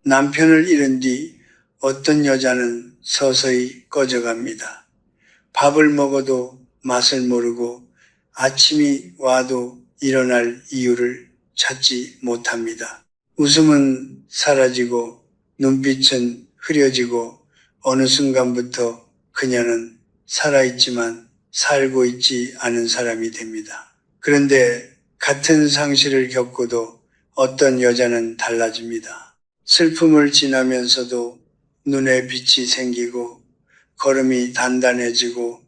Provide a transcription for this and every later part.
남편을 잃은 뒤 어떤 여자는 서서히 꺼져갑니다. 밥을 먹어도 맛을 모르고 아침이 와도 일어날 이유를 찾지 못합니다. 웃음은 사라지고 눈빛은 흐려지고 어느 순간부터 그녀는 살아있지만 살고 있지 않은 사람이 됩니다. 그런데 같은 상실을 겪고도 어떤 여자는 달라집니다. 슬픔을 지나면서도 눈에 빛이 생기고 걸음이 단단해지고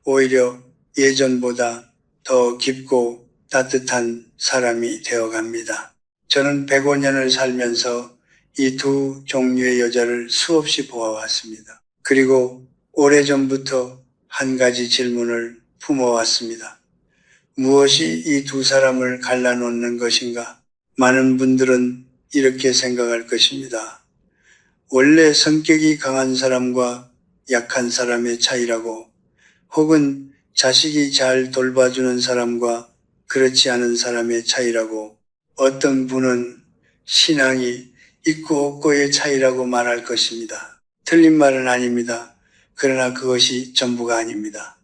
오히려 예전보다 더 깊고 따뜻한 사람이 되어갑니다. 저는 105년을 살면서 이 두 종류의 여자를 수없이 보아왔습니다. 그리고 오래전부터 한 가지 질문을 품어왔습니다. 무엇이 이 두 사람을 갈라놓는 것인가? 많은 분들은 이렇게 생각할 것입니다. 원래 성격이 강한 사람과 약한 사람의 차이라고, 혹은 자식이 잘 돌봐주는 사람과 그렇지 않은 사람의 차이라고, 어떤 분은 신앙이 있고 없고의 차이라고 말할 것입니다. 틀린 말은 아닙니다. 그러나 그것이 전부가 아닙니다.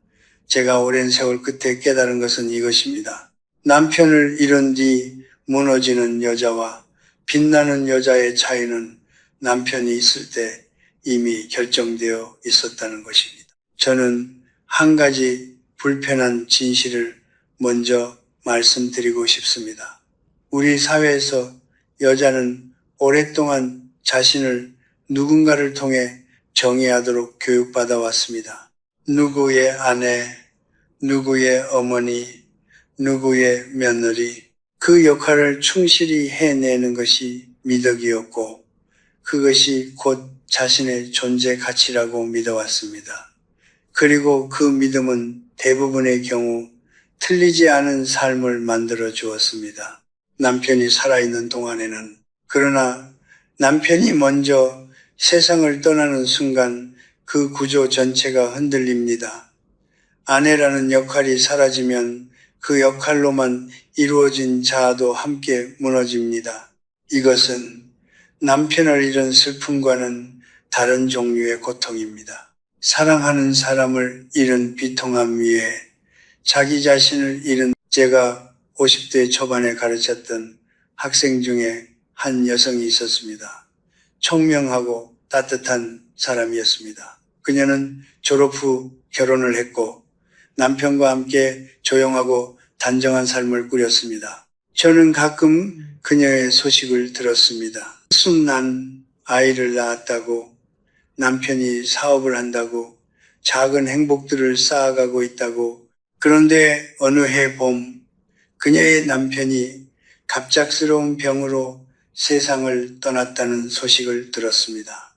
제가 오랜 세월 끝에 깨달은 것은 이것입니다. 남편을 잃은 뒤 무너지는 여자와 빛나는 여자의 차이는 남편이 있을 때 이미 결정되어 있었다는 것입니다. 저는 한 가지 불편한 진실을 먼저 말씀드리고 싶습니다. 우리 사회에서 여자는 오랫동안 자신을 누군가를 통해 정의하도록 교육받아 왔습니다. 누구의 아내, 누구의 어머니, 누구의 며느리, 그 역할을 충실히 해내는 것이 미덕이었고 그것이 곧 자신의 존재 가치라고 믿어왔습니다. 그리고 그 믿음은 대부분의 경우 틀리지 않은 삶을 만들어 주었습니다. 남편이 살아있는 동안에는. 그러나 남편이 먼저 세상을 떠나는 순간 그 구조 전체가 흔들립니다. 아내라는 역할이 사라지면 그 역할로만 이루어진 자아도 함께 무너집니다. 이것은 남편을 잃은 슬픔과는 다른 종류의 고통입니다. 사랑하는 사람을 잃은 비통함 위에 자기 자신을 잃은, 제가 50대 초반에 가르쳤던 학생 중에 한 여성이 있었습니다. 총명하고 따뜻한 사람이었습니다. 그녀는 졸업 후 결혼을 했고 남편과 함께 조용하고 단정한 삶을 꾸렸습니다. 저는 가끔 그녀의 소식을 들었습니다. 순난 아이를 낳았다고, 남편이 사업을 한다고, 작은 행복들을 쌓아가고 있다고. 그런데 어느 해 봄 그녀의 남편이 갑작스러운 병으로 세상을 떠났다는 소식을 들었습니다.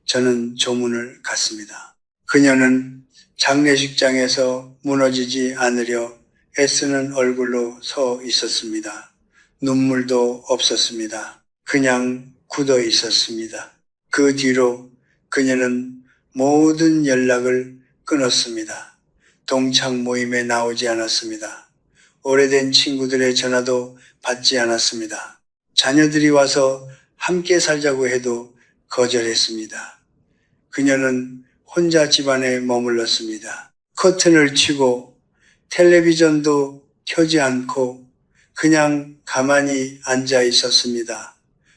저는 조문을 갔습니다. 그녀는 장례식장에서 무너지지 않으려 애쓰는 얼굴로 서 있었습니다. 눈물도 없었습니다. 그냥 굳어 있었습니다. 그 뒤로 그녀는 모든 연락을 끊었습니다. 동창 모임에 나오지 않았습니다. 오래된 친구들의 전화도 받지 않았습니다. 자녀들이 와서 함께 살자고 해도 거절했습니다. 그녀는 혼자 집안에 머물렀습니다. 커튼을 치고 텔레비전도 켜지 않고 그냥 가만히 앉아 있었습니다.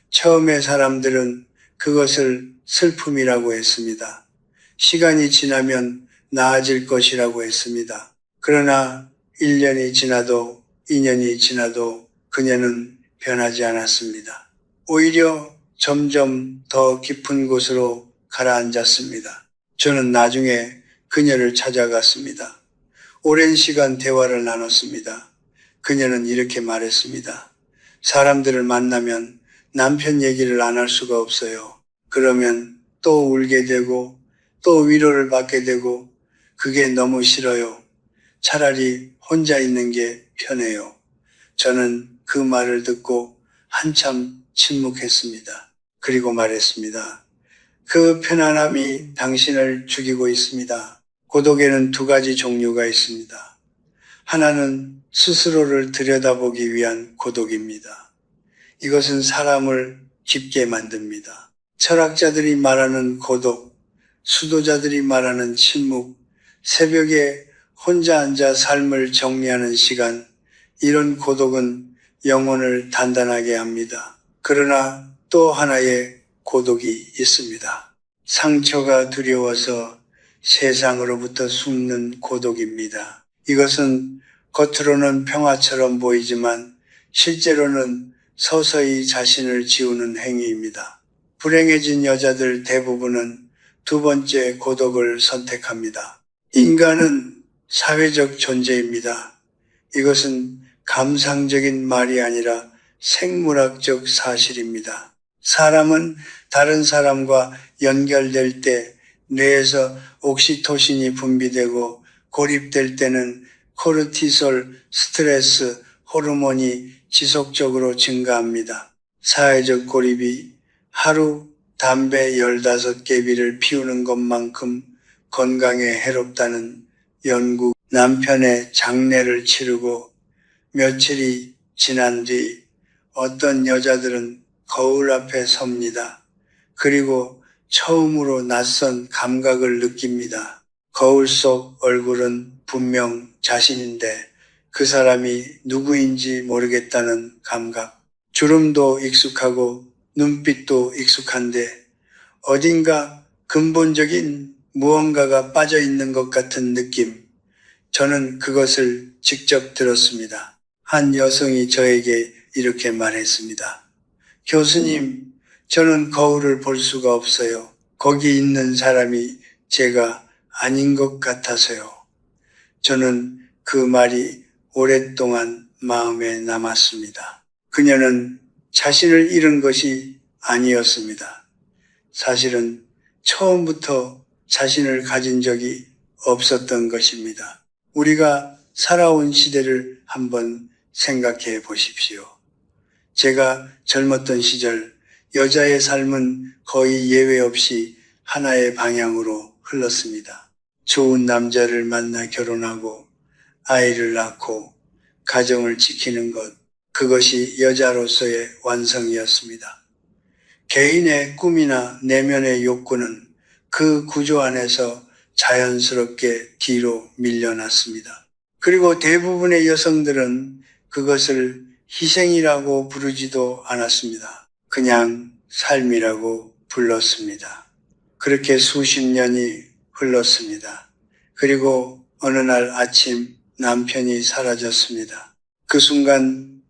처음에 사람들은 그것을 슬픔이라고 했습니다. 시간이 지나면 나아질 것이라고 했습니다. 그러나 1년이 지나도 2년이 지나도 그녀는 변하지 않았습니다. 오히려 점점 더 깊은 곳으로 가라앉았습니다. 저는 나중에 그녀를 찾아갔습니다. 오랜 시간 대화를 나눴습니다. 그녀는 이렇게 말했습니다. 사람들을 만나면 남편 얘기를 안 할 수가 없어요. 그러면 또 울게 되고 또 위로를 받게 되고 그게 너무 싫어요. 차라리 혼자 있는 게 편해요. 저는 그 말을 듣고 한참 침묵했습니다. 그리고 말했습니다. 그 편안함이 당신을 죽이고 있습니다. 고독에는 두 가지 종류가 있습니다. 하나는 스스로를 들여다보기 위한 고독입니다. 이것은 사람을 깊게 만듭니다. 철학자들이 말하는 고독, 수도자들이 말하는 침묵, 새벽에 혼자 앉아 삶을 정리하는 시간, 이런 고독은 영혼을 단단하게 합니다. 그러나 또 하나의 고독이 있습니다. 상처가 두려워서 세상으로부터 숨는 고독입니다. 이것은 겉으로는 평화처럼 보이지만 실제로는 서서히 자신을 지우는 행위입니다. 불행해진 여자들 대부분은 두 번째 고독을 선택합니다. 인간은 사회적 존재입니다. 이것은 감상적인 말이 아니라 생물학적 사실입니다. 사람은 다른 사람과 연결될 때 뇌에서 옥시토신이 분비되고 고립될 때는 코르티솔, 스트레스, 호르몬이 지속적으로 증가합니다. 사회적 고립이 하루 담배 15개비를 피우는 것만큼 건강에 해롭다는 연구. 남편의 장례를 치르고 며칠이 지난 뒤 어떤 여자들은 거울 앞에 섭니다. 그리고 처음으로 낯선 감각을 느낍니다. 거울 속 얼굴은 분명 자신인데 그 사람이 누구인지 모르겠다는 감각. 주름도 익숙하고 눈빛도 익숙한데 어딘가 근본적인 무언가가 빠져 있는 것 같은 느낌. 저는 그것을 직접 들었습니다. 한 여성이 저에게 이렇게 말했습니다. 교수님, 저는 거울을 볼 수가 없어요. 거기 있는 사람이 제가 아닌 것 같아서요. 저는 그 말이 오랫동안 마음에 남았습니다. 그녀는 자신을 잃은 것이 아니었습니다. 사실은 처음부터 자신을 가진 적이 없었던 것입니다. 우리가 살아온 시대를 한번 생각해 보십시오. 제가 젊었던 시절 여자의 삶은 거의 예외 없이 하나의 방향으로 흘렀습니다. 좋은 남자를 만나 결혼하고 아이를 낳고 가정을 지키는 것, 그것이 여자로서의 완성이었습니다. 개인의 꿈이나 내면의 욕구는 그 구조 안에서 자연스럽게 뒤로 밀려났습니다. 그리고 대부분의 여성들은 그것을 희생이라고 부르지도 않았습니다. 그냥 삶이라고 불렀습니다. 그렇게 수십 년이 흘렀습니다. 그리고 어느 날 아침 남편이 사라졌습니다. 그 순간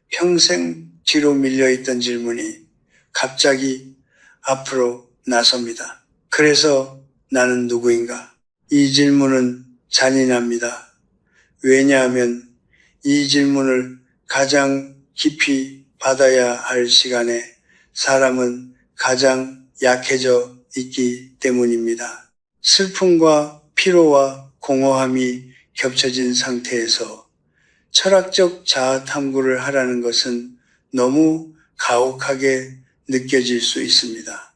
평생 뒤로 밀려있던 질문이 갑자기 앞으로 나섭니다. 그래서 나는 누구인가? 이 질문은 잔인합니다. 왜냐하면 이 질문을 가장 깊이 받아야 할 시간에 사람은 가장 약해져 있기 때문입니다. 슬픔과 피로와 공허함이 겹쳐진 상태에서 철학적 자아 탐구를 하라는 것은 너무 가혹하게 느껴질 수 있습니다.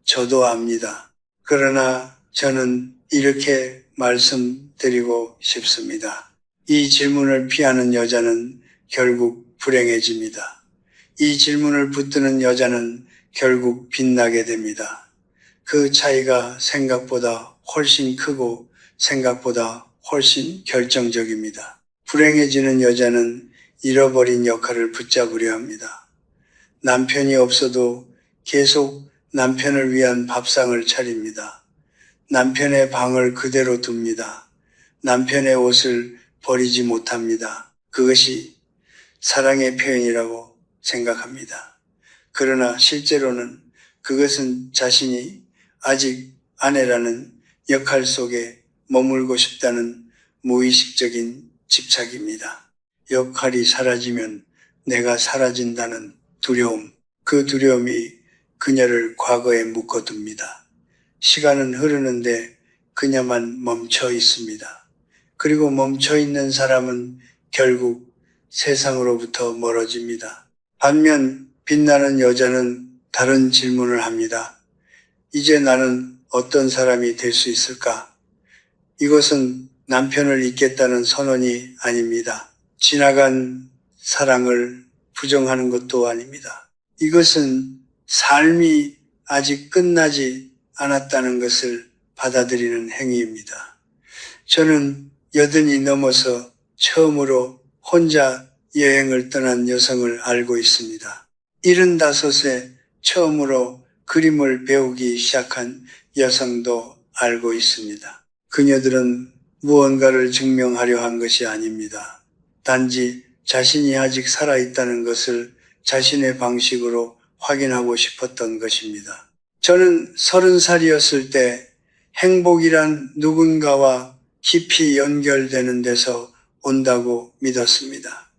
저도 압니다. 그러나 저는 이렇게 말씀드리고 싶습니다. 이 질문을 피하는 여자는 결국 불행해집니다. 이 질문을 붙드는 여자는 결국 빛나게 됩니다. 그 차이가 생각보다 훨씬 크고 생각보다 훨씬 결정적입니다. 불행해지는 여자는 잃어버린 역할을 붙잡으려 합니다. 남편이 없어도 계속 남편을 위한 밥상을 차립니다. 남편의 방을 그대로 둡니다. 남편의 옷을 버리지 못합니다. 그것이 사랑의 표현이라고 생각합니다. 그러나 실제로는 그것은 자신이 아직 아내라는 역할 속에 머물고 싶다는 무의식적인 집착입니다. 역할이 사라지면 내가 사라진다는 두려움, 그 두려움이 그녀를 과거에 묶어둡니다. 시간은 흐르는데 그녀만 멈춰 있습니다. 그리고 멈춰 있는 사람은 결국 세상으로부터 멀어집니다. 반면 빛나는 여자는 다른 질문을 합니다. 이제 나는 어떤 사람이 될 수 있을까? 이것은 남편을 잊겠다는 선언이 아닙니다. 지나간 사랑을 부정하는 것도 아닙니다. 이것은 삶이 아직 끝나지 않았다는 것을 받아들이는 행위입니다. 저는 80이 넘어서 처음으로 혼자 여행을 떠난 여성을 알고 있습니다. 75세 처음으로 그림을 배우기 시작한 여성도 알고 있습니다. 그녀들은 무언가를 증명하려 한 것이 아닙니다. 단지 자신이 아직 살아있다는 것을 자신의 방식으로 확인하고 싶었던 것입니다. 저는 30살이었을 때 행복이란 누군가와 깊이 연결되는 데서 온다고 믿었습니다.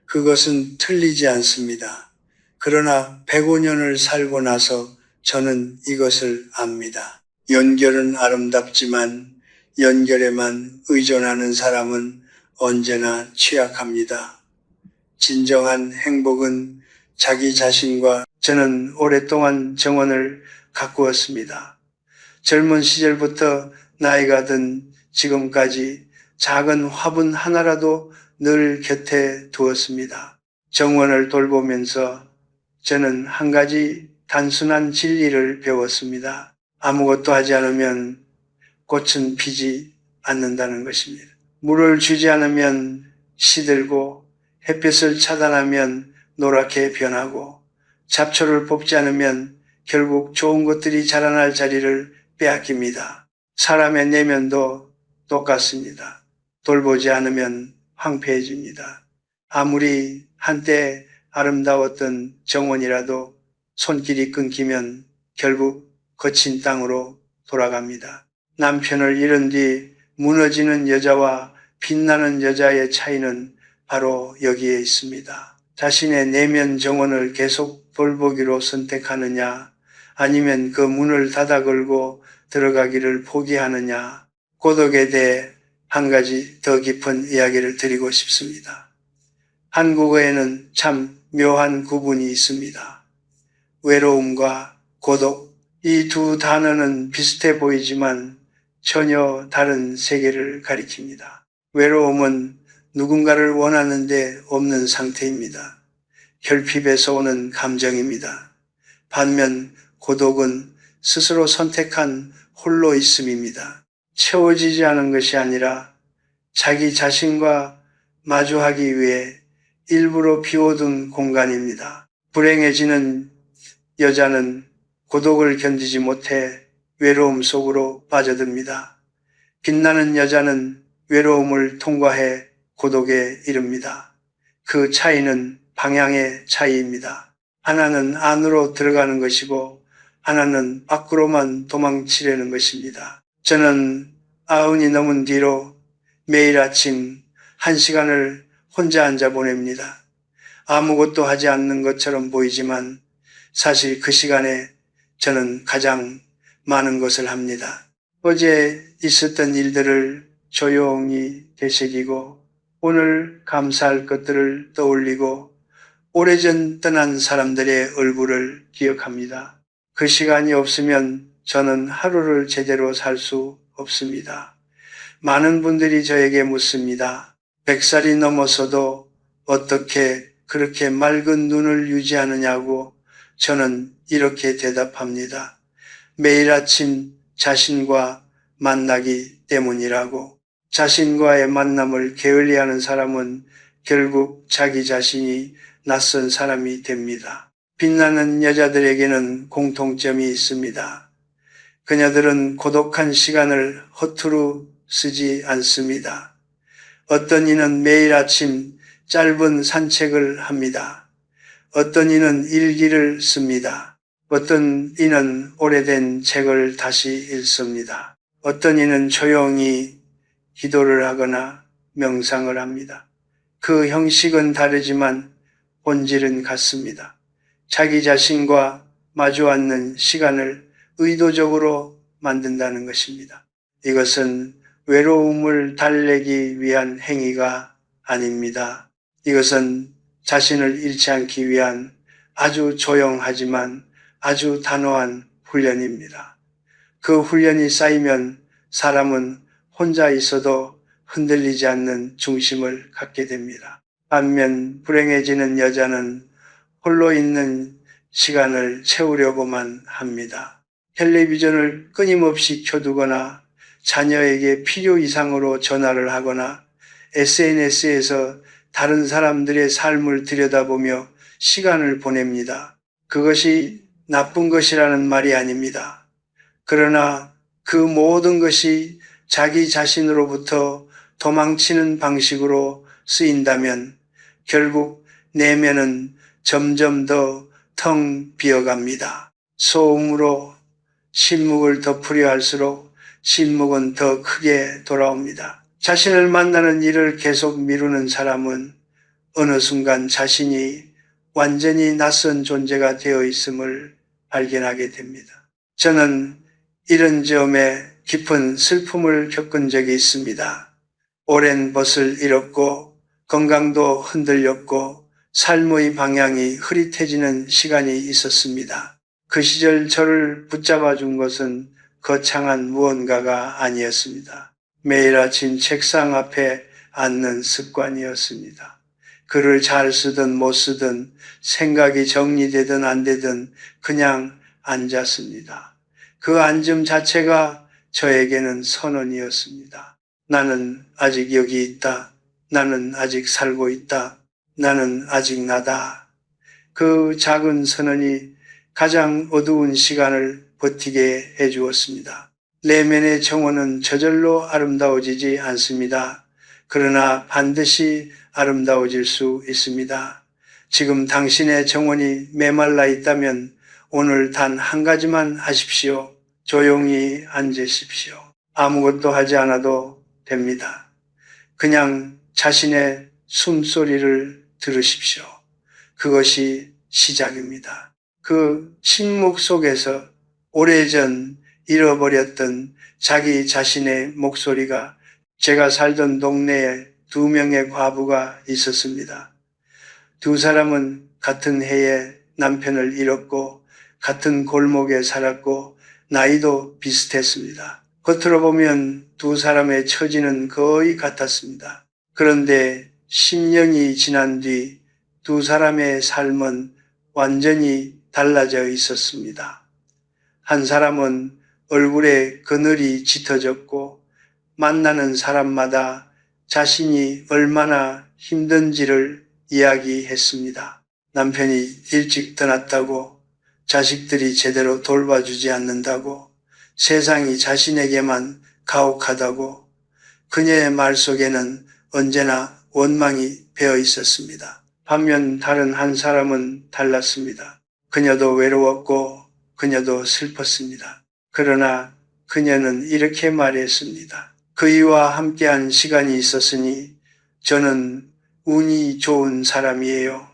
그것은 틀리지 않습니다. 그러나 105년을 살고 나서 저는 이것을 압니다. 연결은 아름답지만 연결에만 의존하는 사람은 언제나 취약합니다. 진정한 행복은 자기 자신과 저는 오랫동안 정원을 가꾸었습니다. 젊은 시절부터 나이가 든 지금까지 작은 화분 하나라도 늘 곁에 두었습니다. 정원을 돌보면서 저는 한 가지 단순한 진리를 배웠습니다. 아무것도 하지 않으면 꽃은 피지 않는다는 것입니다. 물을 주지 않으면 시들고 햇빛을 차단하면 노랗게 변하고 잡초를 뽑지 않으면 결국 좋은 것들이 자라날 자리를 빼앗깁니다. 사람의 내면도 똑같습니다. 돌보지 않으면 황폐해집니다. 아무리 한때 아름다웠던 정원이라도 손길이 끊기면 결국 거친 땅으로 돌아갑니다. 남편을 잃은 뒤 무너지는 여자와 빛나는 여자의 차이는 바로 여기에 있습니다. 자신의 내면 정원을 계속 돌보기로 선택하느냐, 아니면 그 문을 닫아 걸고 들어가기를 포기하느냐, 고독에 대해 한 가지 더 깊은 이야기를 드리고 싶습니다. 한국어에는 참 묘한 구분이 있습니다. 외로움과 고독, 이 두 단어는 비슷해 보이지만 전혀 다른 세계를 가리킵니다. 외로움은 누군가를 원하는데 없는 상태입니다. 결핍에서 오는 감정입니다. 반면 고독은 스스로 선택한 홀로 있음입니다. 채워지지 않은 것이 아니라 자기 자신과 마주하기 위해 일부러 비워둔 공간입니다. 불행해지는 여자는 고독을 견디지 못해 외로움 속으로 빠져듭니다. 빛나는 여자는 외로움을 통과해 고독에 이릅니다. 그 차이는 방향의 차이입니다. 하나는 안으로 들어가는 것이고 하나는 밖으로만 도망치려는 것입니다. 저는 90이 넘은 뒤로 매일 아침 1시간을 혼자 앉아 보냅니다. 아무것도 하지 않는 것처럼 보이지만 사실 그 시간에 저는 가장 많은 것을 합니다. 어제 있었던 일들을 조용히 되새기고 오늘 감사할 것들을 떠올리고 오래전 떠난 사람들의 얼굴을 기억합니다. 그 시간이 없으면 저는 하루를 제대로 살 수 없습니다. 많은 분들이 저에게 묻습니다. 100살이 넘어서도 어떻게 그렇게 맑은 눈을 유지하느냐고 저는 이렇게 대답합니다. 매일 아침 자신과 만나기 때문이라고. 자신과의 만남을 게을리하는 사람은 결국 자기 자신이 낯선 사람이 됩니다. 빛나는 여자들에게는 공통점이 있습니다. 그녀들은 고독한 시간을 허투루 쓰지 않습니다. 어떤 이는 매일 아침 짧은 산책을 합니다. 어떤 이는 일기를 씁니다. 어떤 이는 오래된 책을 다시 읽습니다. 어떤 이는 조용히 기도를 하거나 명상을 합니다. 그 형식은 다르지만 본질은 같습니다. 자기 자신과 마주 앉는 시간을 의도적으로 만든다는 것입니다. 이것은 외로움을 달래기 위한 행위가 아닙니다. 이것은 자신을 잃지 않기 위한 아주 조용하지만 아주 단호한 훈련입니다. 그 훈련이 쌓이면 사람은 혼자 있어도 흔들리지 않는 중심을 갖게 됩니다. 반면 불행해지는 여자는 홀로 있는 시간을 채우려고만 합니다. 텔레비전을 끊임없이 켜두거나 자녀에게 필요 이상으로 전화를 하거나 SNS에서 다른 사람들의 삶을 들여다보며 시간을 보냅니다. 그것이 나쁜 것이라는 말이 아닙니다. 그러나 그 모든 것이 자기 자신으로부터 도망치는 방식으로 쓰인다면 결국 내면은 점점 더 텅 비어갑니다. 소음으로 신묵을 덮으려 할수록 신묵은 더 크게 돌아옵니다. 자신을 만나는 일을 계속 미루는 사람은 어느 순간 자신이 완전히 낯선 존재가 되어 있음을 발견하게 됩니다. 저는 이런 점에 깊은 슬픔을 겪은 적이 있습니다. 오랜 벗을 잃었고 건강도 흔들렸고 삶의 방향이 흐릿해지는 시간이 있었습니다. 그 시절 저를 붙잡아 준 것은 거창한 무언가가 아니었습니다. 매일 아침 책상 앞에 앉는 습관이었습니다. 글을 잘 쓰든 못 쓰든 생각이 정리되든 안 되든 그냥 앉았습니다. 그 앉음 자체가 저에게는 선언이었습니다. 나는 아직 여기 있다. 나는 아직 살고 있다. 나는 아직 나다. 그 작은 선언이 가장 어두운 시간을 버티게 해주었습니다. 내면의 정원은 저절로 아름다워지지 않습니다. 그러나 반드시 아름다워질 수 있습니다. 지금 당신의 정원이 메말라 있다면 오늘 단 한 가지만 하십시오. 조용히 앉으십시오. 아무것도 하지 않아도 됩니다. 그냥 자신의 숨소리를 들으십시오. 그것이 시작입니다. 그 침묵 속에서 오래전 잃어버렸던 자기 자신의 목소리가 제가 살던 동네에 2명의 과부가 있었습니다. 2사람은 같은 해에 남편을 잃었고 같은 골목에 살았고 나이도 비슷했습니다. 겉으로 보면 2사람의 처지는 거의 같았습니다. 그런데 10년이 지난 뒤 2사람의 삶은 완전히 달라져 있었습니다. 한 사람은 얼굴에 그늘이 짙어졌고 만나는 사람마다 자신이 얼마나 힘든지를 이야기했습니다. 남편이 일찍 떠났다고, 자식들이 제대로 돌봐주지 않는다고, 세상이 자신에게만 가혹하다고, 그녀의 말 속에는 언제나 원망이 배어 있었습니다. 반면 다른 한 사람은 달랐습니다. 그녀도 외로웠고 그녀도 슬펐습니다. 그러나 그녀는 이렇게 말했습니다. 그이와 함께한 시간이 있었으니 저는 운이 좋은 사람이에요.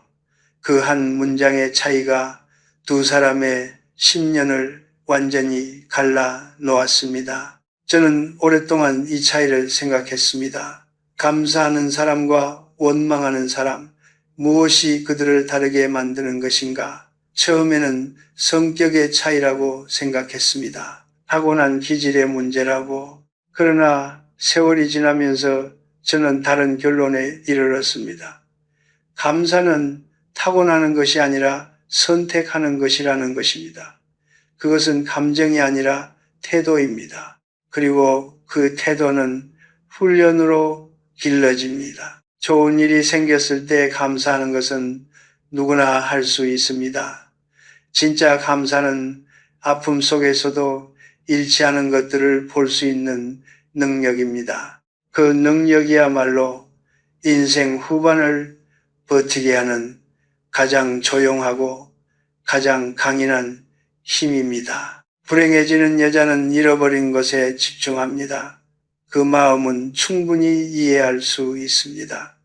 그 한 문장의 차이가 2사람의 10년을 완전히 갈라 놓았습니다. 저는 오랫동안 이 차이를 생각했습니다. 감사하는 사람과 원망하는 사람, 무엇이 그들을 다르게 만드는 것인가? 처음에는 성격의 차이라고 생각했습니다. 타고난 기질의 문제라고. 그러나 세월이 지나면서 저는 다른 결론에 이르렀습니다. 감사는 타고나는 것이 아니라 선택하는 것이라는 것입니다. 그것은 감정이 아니라 태도입니다. 그리고 그 태도는 훈련으로 길러집니다. 좋은 일이 생겼을 때 감사하는 것은 누구나 할 수 있습니다. 진짜 감사는 아픔 속에서도 잃지 않은 것들을 볼 수 있는 능력입니다. 그 능력이야말로 인생 후반을 버티게 하는 가장 조용하고 가장 강인한 힘입니다. 불행해지는 여자는 잃어버린 것에 집중합니다. 그 마음은 충분히 이해할 수 있습니다.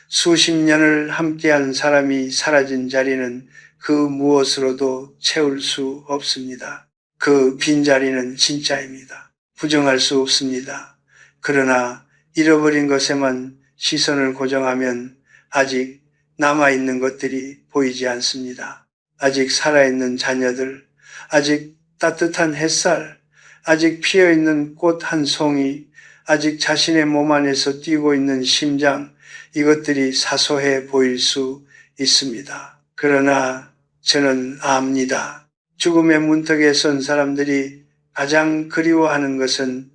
수십 년을 함께한 사람이 사라진 자리는 그 무엇으로도 채울 수 없습니다. 그 빈자리는 진짜입니다. 부정할 수 없습니다. 그러나 잃어버린 것에만 시선을 고정하면 아직 남아있는 것들이 보이지 않습니다. 아직 살아있는 자녀들, 아직 따뜻한 햇살, 아직 피어있는 꽃 한 송이, 아직 자신의 몸 안에서 뛰고 있는 심장, 이것들이 사소해 보일 수 있습니다. 그러나 저는 압니다. 죽음의 문턱에 선 사람들이 가장 그리워하는 것은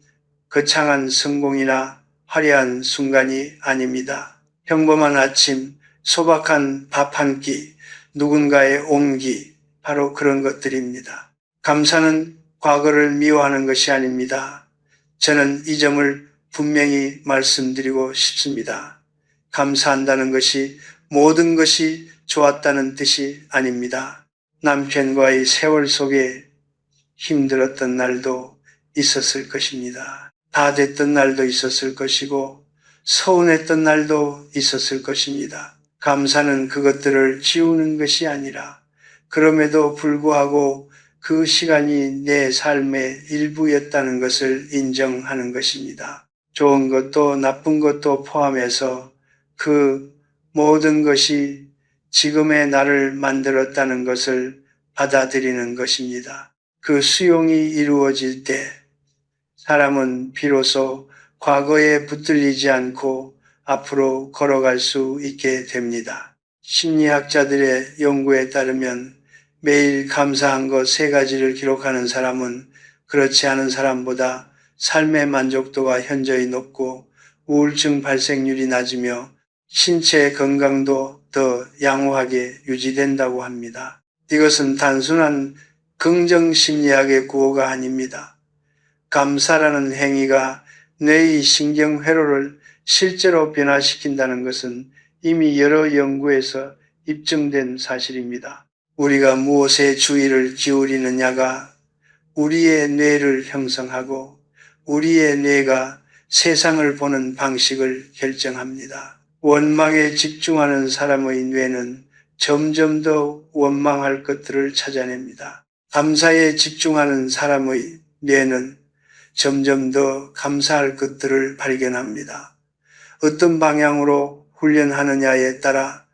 거창한 성공이나 화려한 순간이 아닙니다. 평범한 아침, 소박한 밥 한 끼, 누군가의 온기, 바로 그런 것들입니다. 감사는 과거를 미워하는 것이 아닙니다. 저는 이 점을 분명히 말씀드리고 싶습니다. 감사한다는 것이 모든 것이 좋았다는 뜻이 아닙니다. 남편과의 세월 속에 힘들었던 날도 있었을 것입니다. 다 됐던 날도 있었을 것이고 서운했던 날도 있었을 것입니다. 감사는 그것들을 지우는 것이 아니라 그럼에도 불구하고 그 시간이 내 삶의 일부였다는 것을 인정하는 것입니다. 좋은 것도 나쁜 것도 포함해서 그 모든 것이 지금의 나를 만들었다는 것을 받아들이는 것입니다. 그 수용이 이루어질 때 사람은 비로소 과거에 붙들리지 않고 앞으로 걸어갈 수 있게 됩니다. 심리학자들의 연구에 따르면 매일 감사한 것 3가지를 기록하는 사람은 그렇지 않은 사람보다 삶의 만족도가 현저히 높고 우울증 발생률이 낮으며 신체 건강도 더 양호하게 유지된다고 합니다. 이것은 단순한 긍정 심리학의 구호가 아닙니다. 감사라는 행위가 뇌의 신경 회로를 실제로 변화시킨다는 것은 이미 여러 연구에서 입증된 사실입니다. 우리가 무엇에 주의를 기울이느냐가 우리의 뇌를 형성하고 우리의 뇌가 세상을 보는 방식을 결정합니다. 원망에 집중하는 사람의 뇌는 점점 더 원망할 것들을 찾아냅니다. 감사에 집중하는 사람의 뇌는 점점 더 감사할 것들을 발견합니다. 어떤 방향으로 훈련하느냐에 따라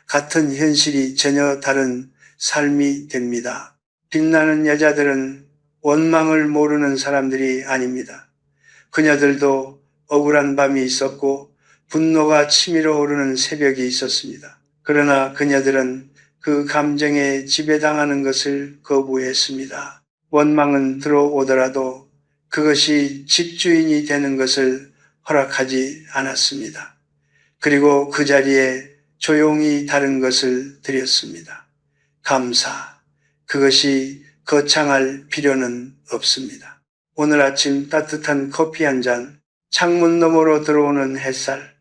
같은 현실이 전혀 다른 삶이 됩니다. 빛나는 여자들은 원망을 모르는 사람들이 아닙니다. 그녀들도 억울한 밤이 있었고 분노가 치밀어 오르는 새벽이 있었습니다. 그러나 그녀들은 그 감정에 지배당하는 것을 거부했습니다. 원망은 들어오더라도 그것이 집주인이 되는 것을 허락하지 않았습니다. 그리고 그 자리에 조용히 다른 것을 드렸습니다. 감사. 그것이 거창할 필요는 없습니다. 오늘 아침 따뜻한 커피 한 잔, 창문 너머로 들어오는 햇살,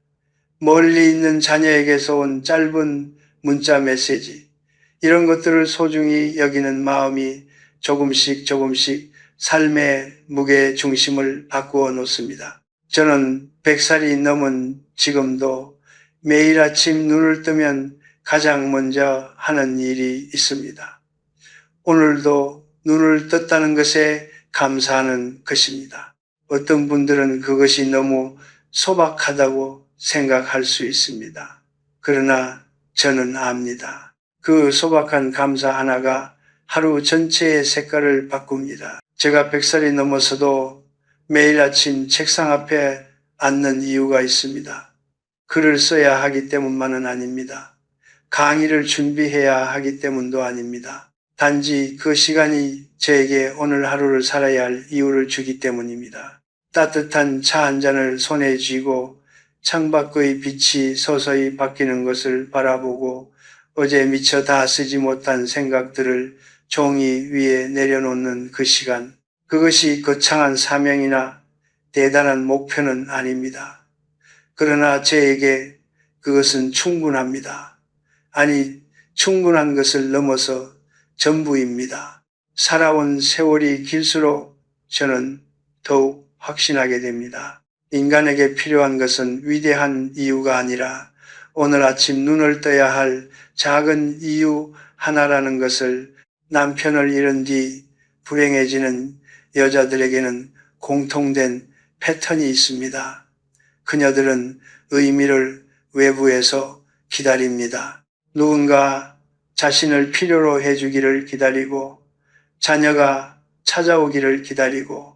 멀리 있는 자녀에게서 온 짧은 문자 메시지, 이런 것들을 소중히 여기는 마음이 조금씩 삶의 무게 중심을 바꾸어 놓습니다. 저는 100살이 넘은 지금도 매일 아침 눈을 뜨면 가장 먼저 하는 일이 있습니다. 오늘도 눈을 떴다는 것에 감사하는 것입니다. 어떤 분들은 그것이 너무 소박하다고 생각할 수 있습니다. 그러나 저는 압니다. 그 소박한 감사 하나가 하루 전체의 색깔을 바꿉니다. 제가 100살이 넘어서도 매일 아침 책상 앞에 앉는 이유가 있습니다. 글을 써야 하기 때문만은 아닙니다. 강의를 준비해야 하기 때문도 아닙니다. 단지 그 시간이 저에게 오늘 하루를 살아야 할 이유를 주기 때문입니다. 따뜻한 차 한 잔을 손에 쥐고 창밖의 빛이 서서히 바뀌는 것을 바라보고 어제 미처 다 쓰지 못한 생각들을 종이 위에 내려놓는 그 시간, 그것이 거창한 사명이나 대단한 목표는 아닙니다. 그러나 저에게 그것은 충분합니다. 아니, 충분한 것을 넘어서 전부입니다. 살아온 세월이 길수록 저는 더욱 확신하게 됩니다. 인간에게 필요한 것은 위대한 이유가 아니라 오늘 아침 눈을 떠야 할 작은 이유 하나라는 것을 남편을 잃은 뒤 불행해지는 여자들에게는 공통된 패턴이 있습니다. 그녀들은 의미를 외부에서 기다립니다. 누군가 자신을 필요로 해주기를 기다리고 자녀가 찾아오기를 기다리고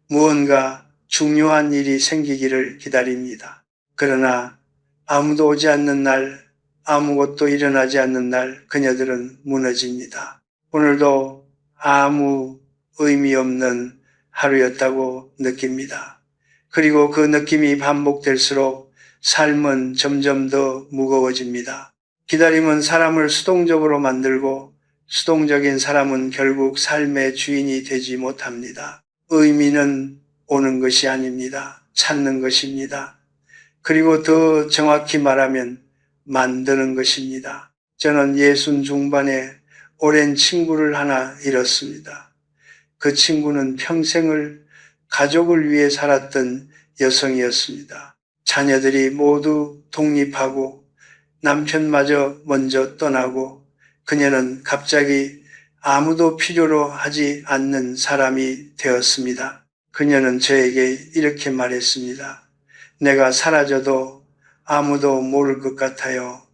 무언가 중요한 일이 생기기를 기다립니다. 그러나 아무도 오지 않는 날, 아무것도 일어나지 않는 날 그녀들은 무너집니다. 오늘도 아무 의미 없는 하루였다고 느낍니다. 그리고 그 느낌이 반복될수록 삶은 점점 더 무거워집니다. 기다림은 사람을 수동적으로 만들고 수동적인 사람은 결국 삶의 주인이 되지 못합니다. 의미는 오는 것이 아닙니다. 찾는 것입니다. 그리고 더 정확히 말하면 만드는 것입니다. 저는 60 중반에 오랜 친구를 하나 잃었습니다. 그 친구는 평생을 가족을 위해 살았던 여성이었습니다. 자녀들이 모두 독립하고 남편마저 먼저 떠나고 그녀는 갑자기 아무도 필요로 하지 않는 사람이 되었습니다. 그녀는 저에게 이렇게 말했습니다. 내가 사라져도 아무도 모를 것 같아요.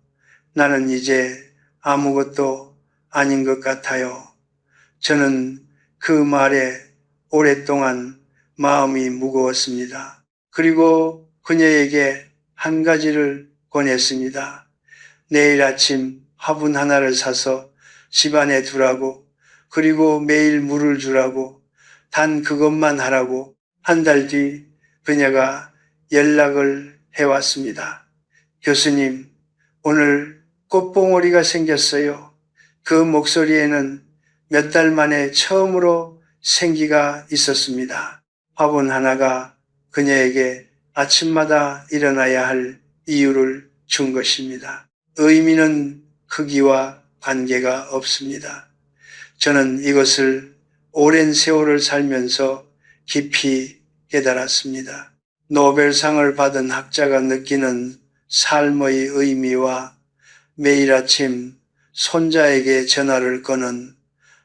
나는 이제 아무것도 아닌 것 같아요. 저는 그 말에 오랫동안 마음이 무거웠습니다. 그리고 그녀에게 한 가지를 권했습니다. 내일 아침 화분 하나를 사서 집 안에 두라고, 그리고 매일 물을 주라고, 단 그것만 하라고. 한 달 뒤 그녀가 연락을 해왔습니다. 교수님, 오늘 꽃봉오리가 생겼어요. 그 목소리에는 몇 달 만에 처음으로 생기가 있었습니다. 화분 하나가 그녀에게 아침마다 일어나야 할 이유를 준 것입니다. 의미는 크기와 관계가 없습니다. 저는 이것을 오랜 세월을 살면서 깊이 깨달았습니다. 노벨상을 받은 학자가 느끼는 삶의 의미와 매일 아침 손자에게 전화를 거는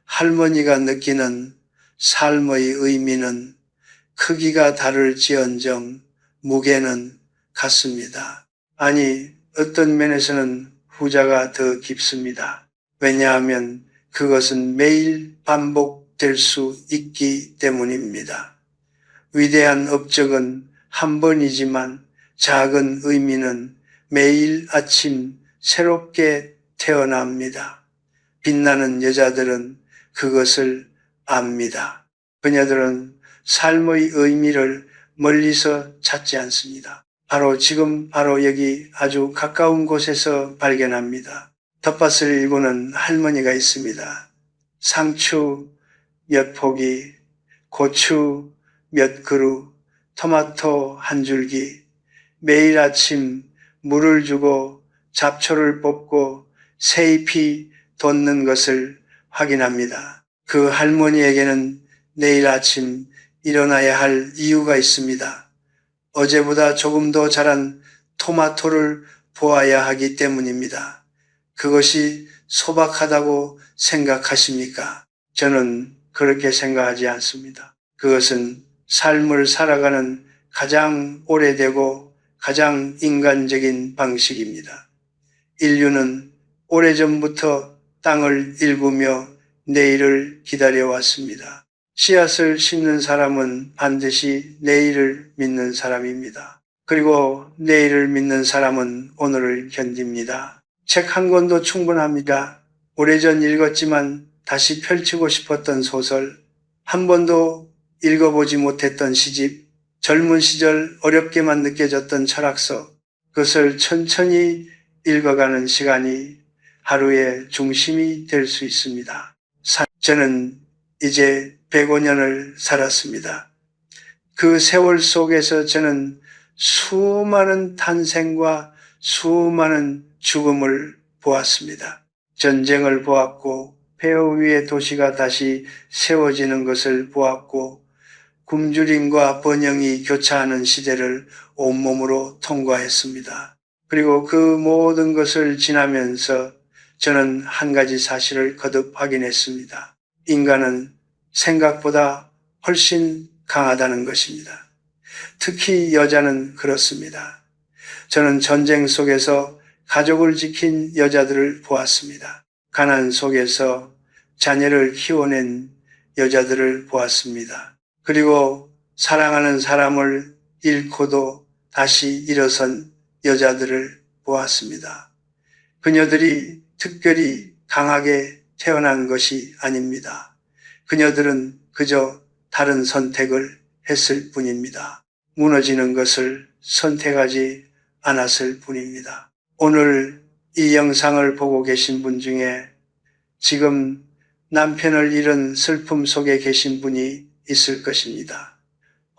할머니가 느끼는 삶의 의미는 크기가 다를지언정 무게는 같습니다. 아니, 어떤 면에서는 후자가 더 깊습니다. 왜냐하면 그것은 매일 반복될 수 있기 때문입니다. 위대한 업적은 한 번이지만 작은 의미는 매일 아침 새롭게 태어납니다. 빛나는 여자들은 그것을 압니다. 그녀들은 삶의 의미를 멀리서 찾지 않습니다. 바로 지금 바로 여기 아주 가까운 곳에서 발견합니다. 텃밭을 일구는 할머니가 있습니다. 상추 몇 포기, 고추 몇 그루, 토마토 한 줄기, 매일 아침 물을 주고 잡초를 뽑고 새잎이 돋는 것을 확인합니다. 그 할머니에게는 내일 아침 일어나야 할 이유가 있습니다. 어제보다 조금 더 자란 토마토를 보아야 하기 때문입니다. 그것이 소박하다고 생각하십니까? 저는 그렇게 생각하지 않습니다. 그것은 삶을 살아가는 가장 오래되고 가장 인간적인 방식입니다. 인류는 오래전부터 땅을 일구며 내일을 기다려왔습니다. 씨앗을 심는 사람은 반드시 내일을 믿는 사람입니다. 그리고 내일을 믿는 사람은 오늘을 견딥니다. 책 한 권도 충분합니다. 오래전 읽었지만 다시 펼치고 싶었던 소설, 한 번도 읽어보지 못했던 시집, 젊은 시절 어렵게만 느껴졌던 철학서, 그것을 천천히 읽어가는 시간이 하루의 중심이 될 수 있습니다. 저는 이제 105년을 살았습니다. 그 세월 속에서 저는 수많은 탄생과 수많은 죽음을 보았습니다. 전쟁을 보았고, 폐허 위의 도시가 다시 세워지는 것을 보았고, 굶주림과 번영이 교차하는 시대를 온몸으로 통과했습니다. 그리고 그 모든 것을 지나면서 저는 한 가지 사실을 거듭 확인했습니다. 인간은 생각보다 훨씬 강하다는 것입니다. 특히 여자는 그렇습니다. 저는 전쟁 속에서 가족을 지킨 여자들을 보았습니다. 가난 속에서 자녀를 키워낸 여자들을 보았습니다. 그리고 사랑하는 사람을 잃고도 다시 일어선 여자들을 보았습니다. 그녀들이 특별히 강하게 태어난 것이 아닙니다. 그녀들은 그저 다른 선택을 했을 뿐입니다. 무너지는 것을 선택하지 않았을 뿐입니다. 오늘 이 영상을 보고 계신 분 중에 지금 남편을 잃은 슬픔 속에 계신 분이 있을 것입니다.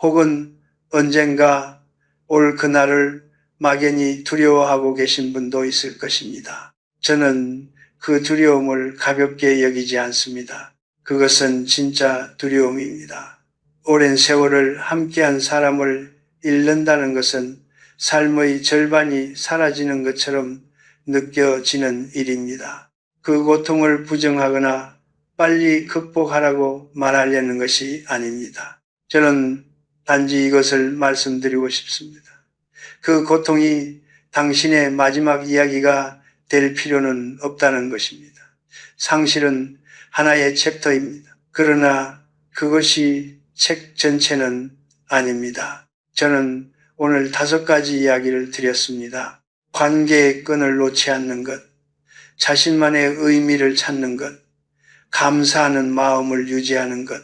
혹은 언젠가 올 그날을 막연히 두려워하고 계신 분도 있을 것입니다. 저는 그 두려움을 가볍게 여기지 않습니다. 그것은 진짜 두려움입니다. 오랜 세월을 함께한 사람을 잃는다는 것은 삶의 절반이 사라지는 것처럼 느껴지는 일입니다. 그 고통을 부정하거나 빨리 극복하라고 말하려는 것이 아닙니다. 저는 단지 이것을 말씀드리고 싶습니다. 그 고통이 당신의 마지막 이야기가 될 필요는 없다는 것입니다. 상실은 하나의 챕터입니다. 그러나 그것이 책 전체는 아닙니다. 저는 오늘 5가지 이야기를 드렸습니다. 관계의 끈을 놓지 않는 것, 자신만의 의미를 찾는 것, 감사하는 마음을 유지하는 것,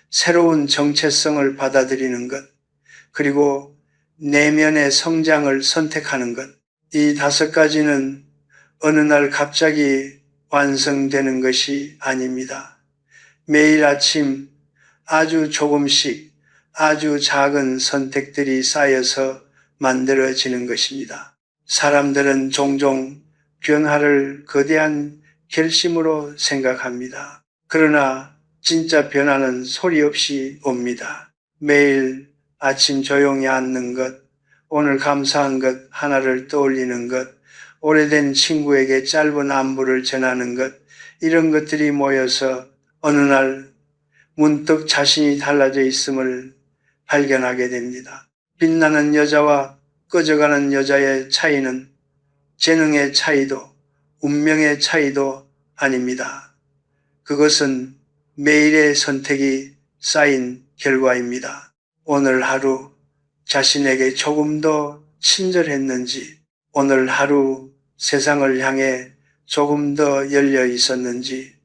새로운 정체성을 받아들이는 것, 그리고 내면의 성장을 선택하는 것. 이 5가지는 어느 날 갑자기 완성되는 것이 아닙니다. 매일 아침 아주 조금씩 아주 작은 선택들이 쌓여서 만들어지는 것입니다. 사람들은 종종 변화를 거대한 결심으로 생각합니다. 그러나 진짜 변화는 소리 없이 옵니다. 매일 아침 조용히 앉는 것, 오늘 감사한 것 하나를 떠올리는 것, 오래된 친구에게 짧은 안부를 전하는 것, 이런 것들이 모여서 어느 날 문득 자신이 달라져 있음을 발견하게 됩니다. 빛나는 여자와 꺼져가는 여자의 차이는 재능의 차이도 운명의 차이도 아닙니다. 그것은 매일의 선택이 쌓인 결과입니다. 오늘 하루 자신에게 조금 더 친절했는지, 오늘 하루 세상을 향해 조금 더 열려 있었는지,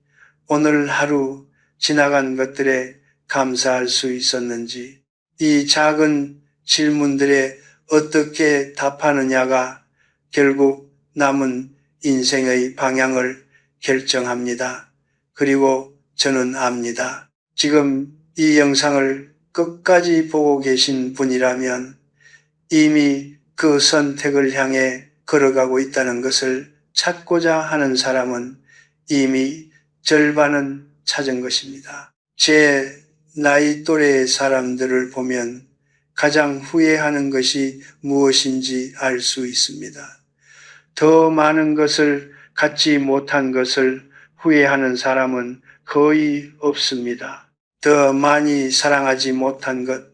오늘 하루 지나간 것들에 감사할 수 있었는지, 이 작은 질문들에 어떻게 답하느냐가 결국 남은 인생의 방향을 결정합니다. 그리고 저는 압니다. 지금 이 영상을 끝까지 보고 계신 분이라면 이미 그 선택을 향해 걸어가고 있다는 것을 찾고자 하는 사람은 이미 절반은 찾은 것입니다. 제 나이 또래의 사람들을 보면 가장 후회하는 것이 무엇인지 알 수 있습니다. 더 많은 것을 갖지 못한 것을 후회하는 사람은 거의 없습니다. 더 많이 사랑하지 못한 것,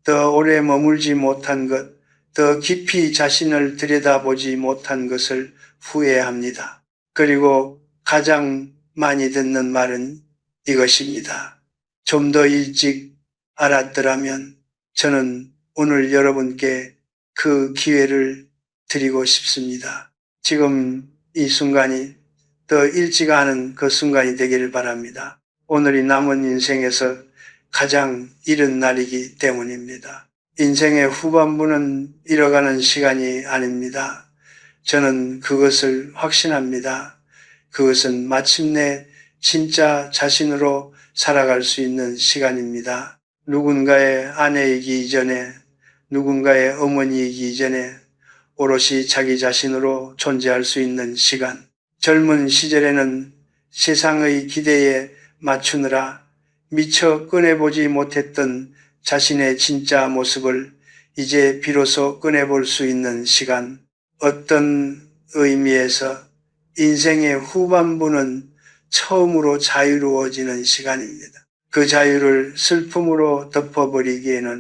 더 오래 머물지 못한 것, 더 깊이 자신을 들여다보지 못한 것을 후회합니다. 그리고 가장 많이 듣는 말은 이것입니다. 좀 더 일찍 알았더라면. 저는 오늘 여러분께 그 기회를 드리고 싶습니다. 지금 이 순간이 더 일찍 아는 그 순간이 되기를 바랍니다. 오늘이 남은 인생에서 가장 이른 날이기 때문입니다. 인생의 후반부는 잃어가는 시간이 아닙니다. 저는 그것을 확신합니다. 그것은 마침내 진짜 자신으로 살아갈 수 있는 시간입니다. 누군가의 아내이기 이전에, 누군가의 어머니이기 이전에 오롯이 자기 자신으로 존재할 수 있는 시간. 젊은 시절에는 세상의 기대에 맞추느라 미처 꺼내보지 못했던 자신의 진짜 모습을 이제 비로소 꺼내볼 수 있는 시간. 어떤 의미에서 인생의 후반부는 처음으로 자유로워지는 시간입니다. 그 자유를 슬픔으로 덮어버리기에는